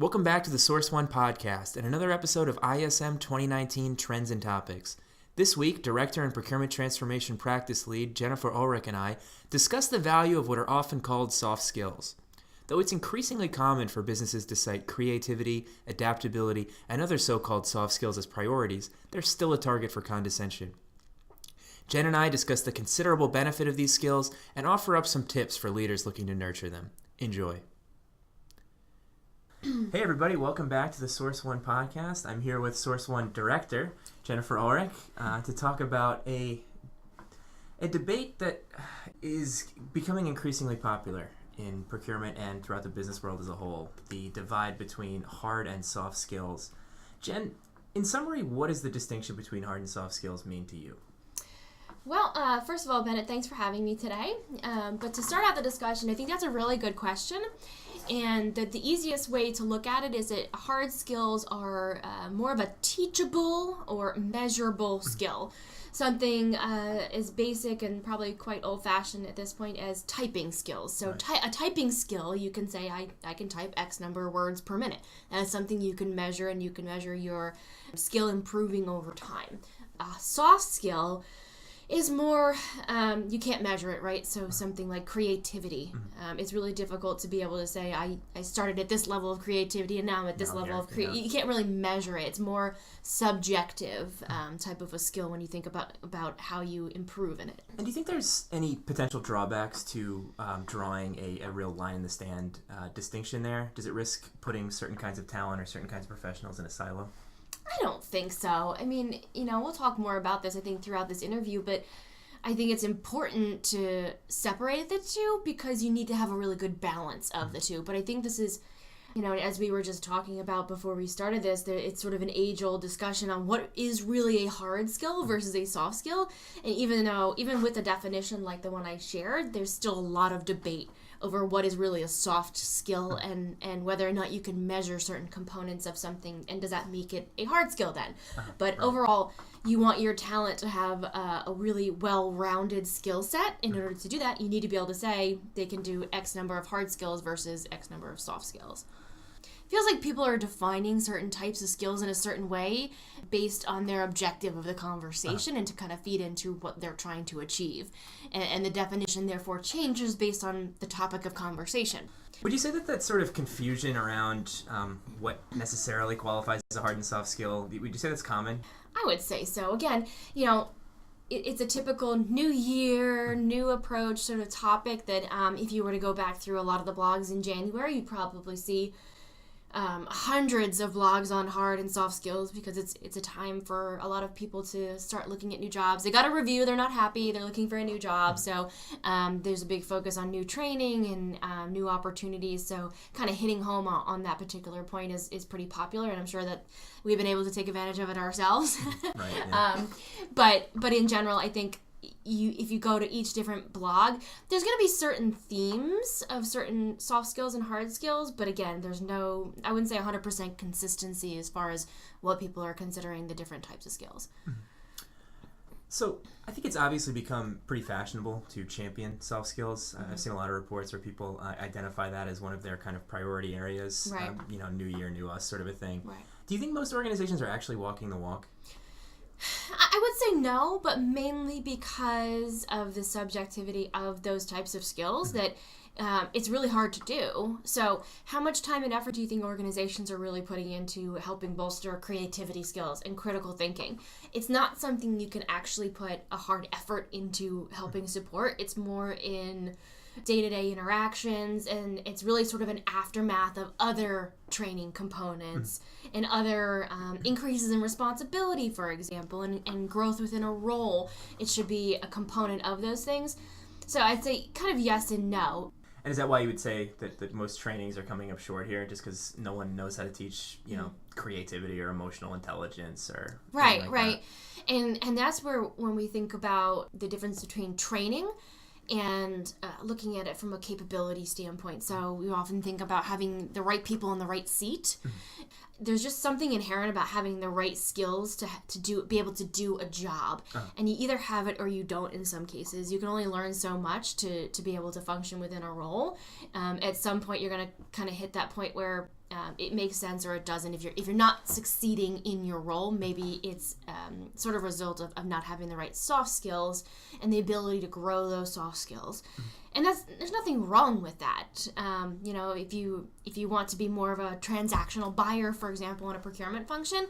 Welcome back to the Source One podcast and another episode of ISM2019 Trends and Topics. This week, Director and Procurement Transformation Practice Lead Jennifer Ulrich and I discuss the value of what are often called soft skills. Though it's increasingly common for businesses to cite creativity, adaptability, and other so-called soft skills as priorities, they're still a target for condescension. Jen and I discuss the considerable benefit of these skills and offer up some tips for leaders looking to nurture them. Enjoy. Hey everybody, welcome back to the Source One podcast. I'm here with Source One Director, Jennifer Ulrich, to talk about a debate that is becoming increasingly popular in procurement and throughout the business world as a whole, the divide between hard and soft skills. Jen, in summary, what does the distinction between hard and soft skills mean to you? Well, first of all, Bennett, thanks for having me today. But to start out the discussion, I think that's a really good question. And the easiest way to look at it is that hard skills are more of a teachable or measurable skill. Something as basic and probably quite old-fashioned at this point as typing skills. So a typing skill, you can say, I can type X number of words per minute. That is something you can measure, and you can measure your skill improving over time. A soft skill is more, you can't measure it, right? So something like creativity. It's really difficult to be able to say, I started at this level of creativity and now I'm at this level of creativity. You can't really measure it. It's more subjective type of a skill when you think about how you improve in it. And do you think there's any potential drawbacks to drawing a real line in the sand distinction there? Does it risk putting certain kinds of talent or certain kinds of professionals in a silo? I don't think so. I mean, we'll talk more about this, I think, throughout this interview, but I think it's important to separate the two because you need to have a really good balance of the two. But I think this is, as we were just talking about before we started this, it's sort of an age-old discussion on what is really a hard skill versus a soft skill. And even with a definition like the one I shared, there's still a lot of debate over what is really a soft skill and whether or not you can measure certain components of something, and does that make it a hard skill then? But overall, you want your talent to have a really well-rounded skill set. In order to do that, you need to be able to say they can do X number of hard skills versus X number of soft skills. Feels like people are defining certain types of skills in a certain way based on their objective of the conversation and to kind of feed into what they're trying to achieve. And the definition therefore changes based on the topic of conversation. Would you say that sort of confusion around what necessarily qualifies as a hard and soft skill, would you say that's common? I would say so. Again, it's a typical new year, new approach sort of topic that if you were to go back through a lot of the blogs in January, you'd probably see hundreds of blogs on hard and soft skills because it's a time for a lot of people to start looking at new jobs. They got a review, they're not happy, they're looking for a new job. So there's a big focus on new training and new opportunities. So kind of hitting home on that particular point is pretty popular, and I'm sure that we've been able to take advantage of it ourselves. Right, yeah. But in general, I think if you go to each different blog, there's going to be certain themes of certain soft skills and hard skills, but again, there's no, I wouldn't say 100% consistency as far as what people are considering the different types of skills. So I think it's obviously become pretty fashionable to champion soft skills. I've seen a lot of reports where people identify that as one of their kind of priority areas, right. New year, new us sort of a thing. Right. Do you think most organizations are actually walking the walk? I would say no, but mainly because of the subjectivity of those types of skills that it's really hard to do. So how much time and effort do you think organizations are really putting into helping bolster creativity skills and critical thinking? It's not something you can actually put a hard effort into helping support. It's more in day-to-day interactions, and it's really sort of an aftermath of other training components and other increases in responsibility, for example, and growth within a role. It should be a component of those things. So I'd say kind of yes and no. And is that why you would say that most trainings are coming up short here, just because no one knows how to teach, creativity or emotional intelligence or right. That? And that's where when we think about the difference between training and looking at it from a capability standpoint. So we often think about having the right people in the right seat. there's just something inherent about having the right skills to be able to do a job. And you either have it or you don't in some cases. You can only learn so much to be able to function within a role. At some point, you're going to kind of hit that point where it makes sense or it doesn't. If you're not succeeding in your role, maybe it's sort of a result of not having the right soft skills and the ability to grow those soft skills. And there's nothing wrong with that. If you want to be more of a transactional buyer, for example, in a procurement function,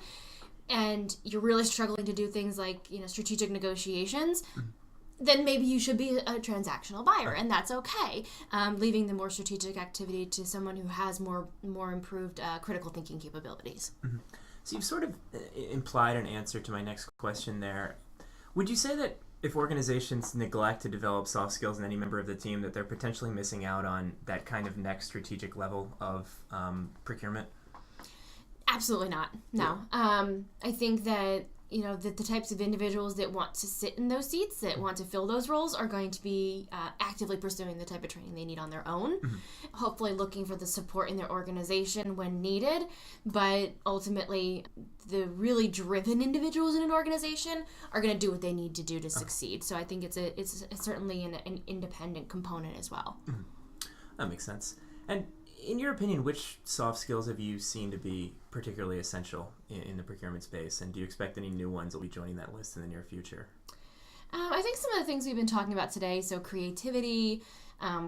and you're really struggling to do things like strategic negotiations, then maybe you should be a transactional buyer, and that's okay. Leaving the more strategic activity to someone who has more improved critical thinking capabilities. Mm-hmm. So you've sort of implied an answer to my next question there. Would you say that if organizations neglect to develop soft skills in any member of the team, that they're potentially missing out on that kind of next strategic level of procurement? Absolutely not. No. I think that that the types of individuals that want to sit in those seats, that want to fill those roles, are going to be actively pursuing the type of training they need on their own, hopefully looking for the support in their organization when needed. But ultimately, the really driven individuals in an organization are going to do what they need to do to succeed. So I think it's certainly an independent component as well. That makes sense. And in your opinion, which soft skills have you seen to be particularly essential in the procurement space, and do you expect any new ones will be joining that list in the near future? I think some of the things we've been talking about today, so creativity,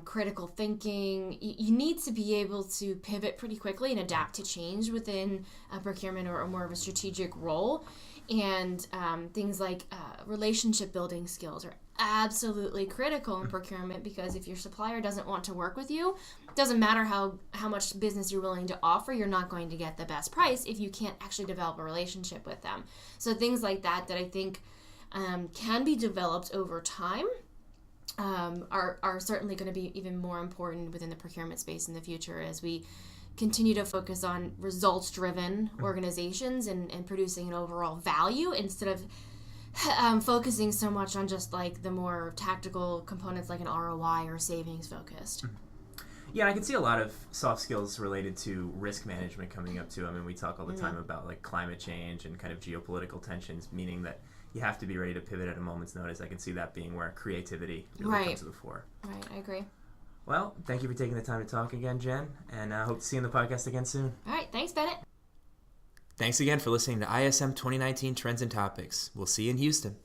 critical thinking, you need to be able to pivot pretty quickly and adapt to change within a procurement or more of a strategic role. And things like relationship building skills are absolutely critical in procurement, because if your supplier doesn't want to work with you, it doesn't matter how much business you're willing to offer, you're not going to get the best price if you can't actually develop a relationship with them. So things like that I think can be developed over time are certainly going to be even more important within the procurement space in the future, as we continue to focus on results-driven organizations and producing an overall value instead of focusing so much on just like the more tactical components like an ROI or savings focused. Yeah, I can see a lot of soft skills related to risk management coming up too. I mean, we talk all the time about like climate change and kind of geopolitical tensions, meaning that you have to be ready to pivot at a moment's notice. I can see that being where creativity really comes to the fore. Right, I agree. Well, thank you for taking the time to talk again, Jen, and I hope to see you on the podcast again soon. All right, thanks, Bennett. Thanks again for listening to ISM 2019 Trends and Topics. We'll see you in Houston.